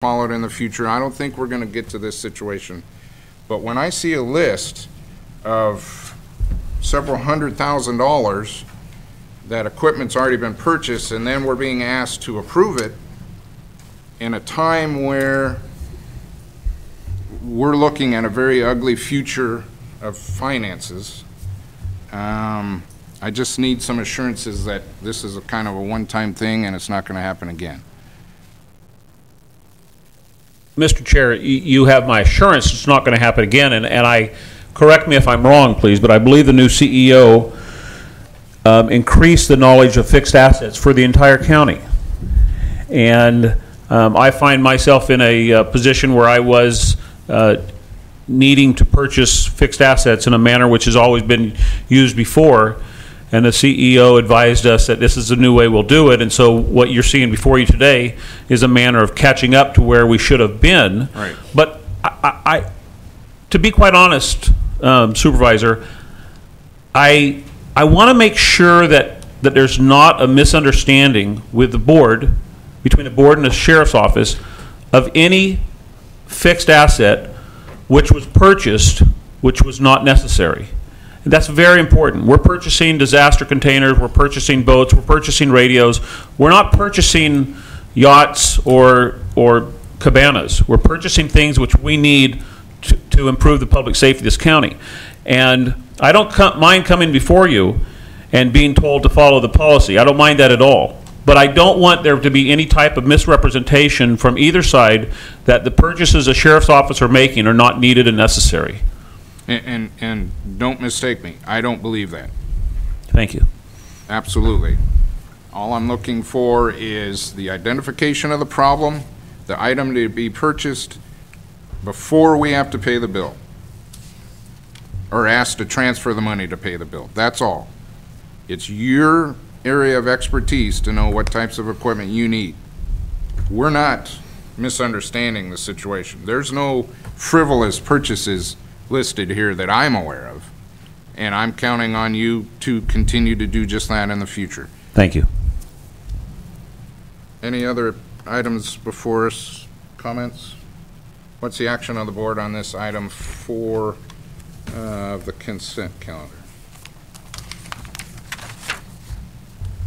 followed in the future. I don't think we're going to get to this situation. But when I see a list of several $100,000 that equipment's already been purchased, and then we're being asked to approve it in a time where we're looking at a very ugly future of finances, I just need some assurances that this is a kind of a one-time thing and it's not going to happen again. Mr. Chair, you have my assurance it's not going to happen again, and I, correct me if I'm wrong, please, but I believe the new CEO increased the knowledge of fixed assets for the entire county. And I find myself in a position where I was needing to purchase fixed assets in a manner which has always been used before, and the CEO advised us that this is the new way we'll do it, and so what you're seeing before you today is a manner of catching up to where we should have been. Right. But I to be quite honest, Supervisor, I want to make sure that there's not a misunderstanding with the board, between the board and the sheriff's office, of any fixed asset which was purchased which was not necessary. And that's very important. We're purchasing disaster containers, we're purchasing boats, we're purchasing radios. We're not purchasing yachts or cabanas. We're purchasing things which we need to improve the public safety of this county. And I don't mind coming before you and being told to follow the policy. I don't mind that at all. But I don't want there to be any type of misrepresentation from either side that the purchases a sheriff's office are making are not needed and necessary. And don't mistake me, I don't believe that. Thank you. Absolutely. All I'm looking for is the identification of the problem, the item to be purchased before we have to pay the bill, or asked to transfer the money to pay the bill. That's all. It's your area of expertise to know what types of equipment you need. We're not misunderstanding the situation. There's no frivolous purchases listed here that I'm aware of, and I'm counting on you to continue to do just that in the future. Thank you. Any other items before us? Comments? What's the action of the board on this item 4 of the consent calendar?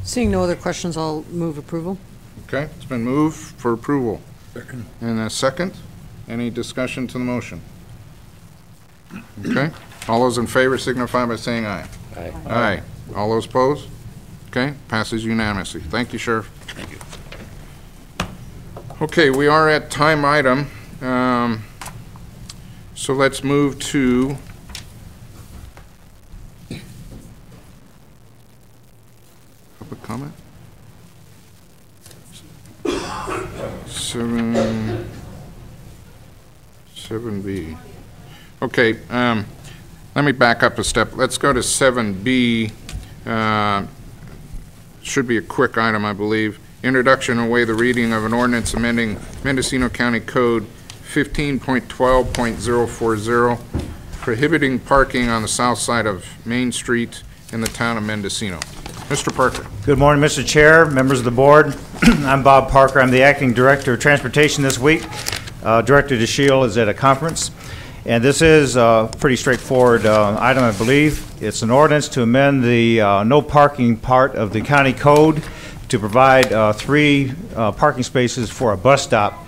Seeing no other questions, I'll move approval. Okay, it's been moved for approval. Second. And a second. Any discussion to the motion? Okay. All those in favor signify by saying aye. Aye. Aye. All those opposed? Okay, passes unanimously. Thank you, Sheriff. Thank you. Okay, we are at time item. So let's move to public comment. 7B. Okay, let me back up a step. Let's go to 7B. Should be a quick item, I believe. Introduction and waive the reading of an ordinance amending Mendocino County Code 15.12.040, prohibiting parking on the south side of Main Street in the town of Mendocino. Mr. Parker. Good morning, Mr. Chair, members of the board. I'm Bob Parker. I'm the Acting Director of Transportation this week. Director DeShiel is at a conference. And this is a pretty straightforward item, I believe. It's an ordinance to amend the no parking part of the county code to provide 3 parking spaces for a bus stop.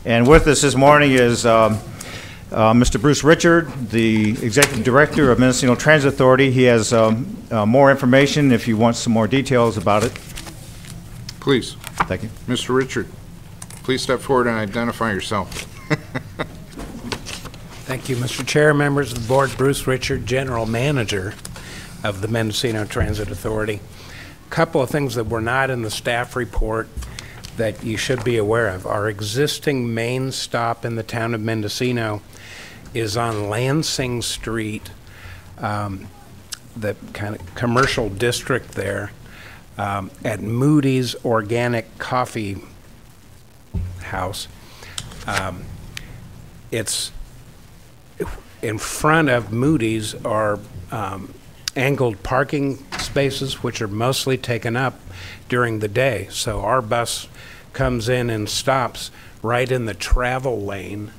And with us this morning is Mr. Bruce Richard, the Executive Director of Mendocino Transit Authority. He has more information if you want some more details about it. Please. Thank you. Mr. Richard, please step forward and identify yourself. Thank you, Mr. Chair, members of the board. Bruce Richard, General Manager of the Mendocino Transit Authority. A couple of things that were not in the staff report that you should be aware of. Our existing main stop in the town of Mendocino is on Lansing Street, the kind of commercial district there, at Moody's Organic Coffee House. It's in front of Moody's are angled parking spaces, which are mostly taken up during the day. So our bus comes in and stops right in the travel lane,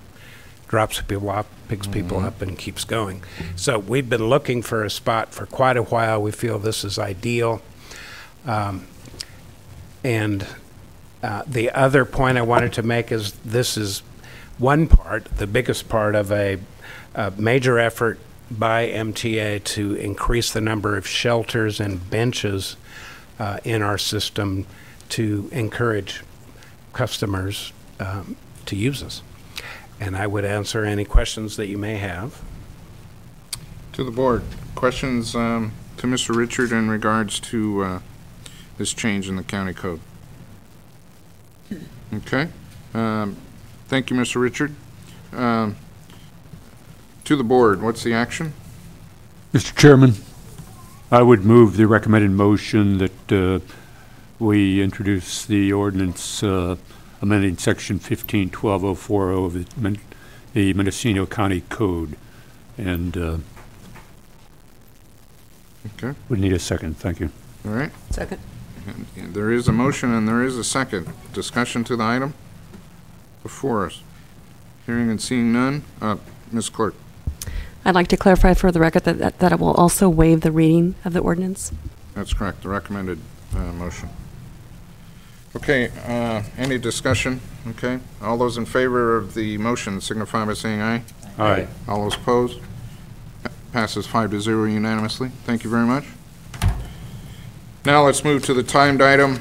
drops people off, picks people up, and keeps going. So we've been looking for a spot for quite a while. We feel this is ideal. And the other point I wanted to make is this is one part, the biggest part of a major effort by MTA to increase the number of shelters and benches in our system to encourage customers to use us. And I would answer any questions that you may have. To the board, questions to Mr. Richard in regards to this change in the county code? Okay. Thank you, Mr. Richard. To the board, what's the action? Mr. Chairman, I would move the recommended motion that we introduce the ordinance amending section 15-12-040 of the Mendocino County Code. And Okay. would need a second. Thank you. All right. Second. And there is a motion and there is a second. Discussion to the item before us. Hearing and seeing none. Ms. Clerk. I'd like to clarify for the record that it will also waive the reading of the ordinance. That's correct, the recommended motion. Okay, any discussion? Okay, all those in favor of the motion signify by saying aye. Aye. All those opposed? Passes 5-0 unanimously. Thank you very much. Now let's move to the timed item.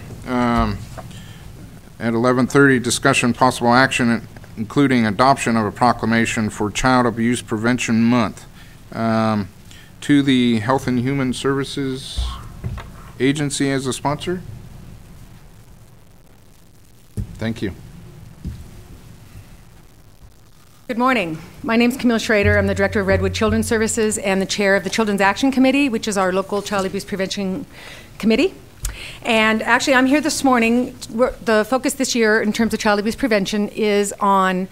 At 11:30, discussion possible action including adoption of a proclamation for Child Abuse Prevention Month. To the Health and Human Services Agency as a sponsor. Thank you. Good morning. My name is Camille Schrader. I'm the Director of Redwood Children's Services and the Chair of the Children's Action Committee, which is our local child abuse prevention committee. And actually, I'm here this morning. The focus this year in terms of child abuse prevention is on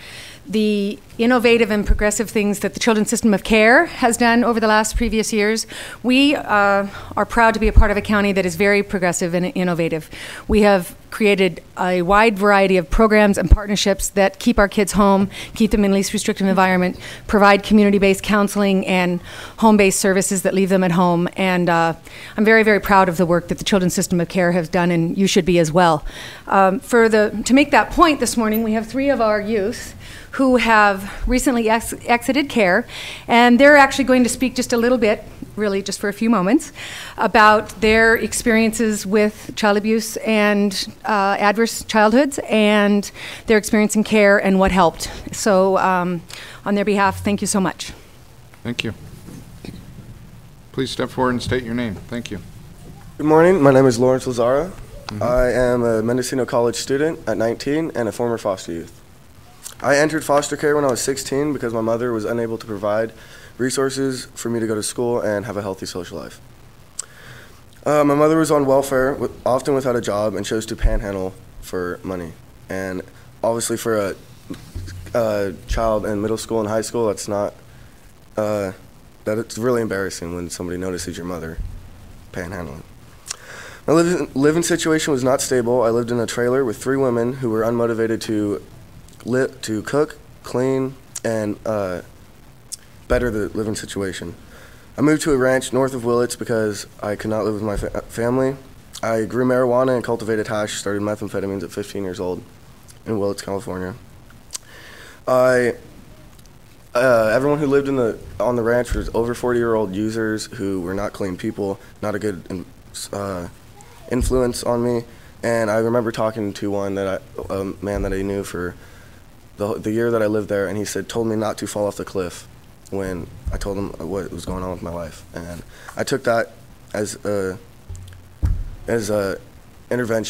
the innovative and progressive things that the Children's System of Care has done over the previous years. We are proud to be a part of a county that is very progressive and innovative. We have created a wide variety of programs and partnerships that keep our kids home, keep them in least restrictive environment, provide community-based counseling and home-based services that leave them at home. And I'm very, very proud of the work that the Children's System of Care has done, and you should be as well. To make that point this morning, we have 3 of our youth who have recently exited care, and they're actually going to speak just a little bit, really just for a few moments, about their experiences with child abuse and adverse childhoods and their experience in care and what helped. So on their behalf, thank you so much. Thank you. Please step forward and state your name. Thank you. Good morning. My name is Lawrence Lazara. I am a Mendocino College student at 19 and a former foster youth. I entered foster care when I was 16 because my mother was unable to provide resources for me to go to school and have a healthy social life. My mother was on welfare, often without a job, and chose to panhandle for money. And obviously for a child in middle school and high school, that's not, it's really embarrassing when somebody notices your mother panhandling. My living situation was not stable. I lived in a trailer with 3 women who were unmotivated to cook, clean, and better the living situation. I moved to a ranch north of Willits because I could not live with my family. I grew marijuana and cultivated hash, started methamphetamines at 15 years old in Willits, California. Everyone who lived on the ranch was over 40-year-old users who were not clean people, not a good influence on me. And I remember talking to a man that I knew for the year that I lived there, and he told me not to fall off the cliff when I told him what was going on with my life. And I took that as a intervention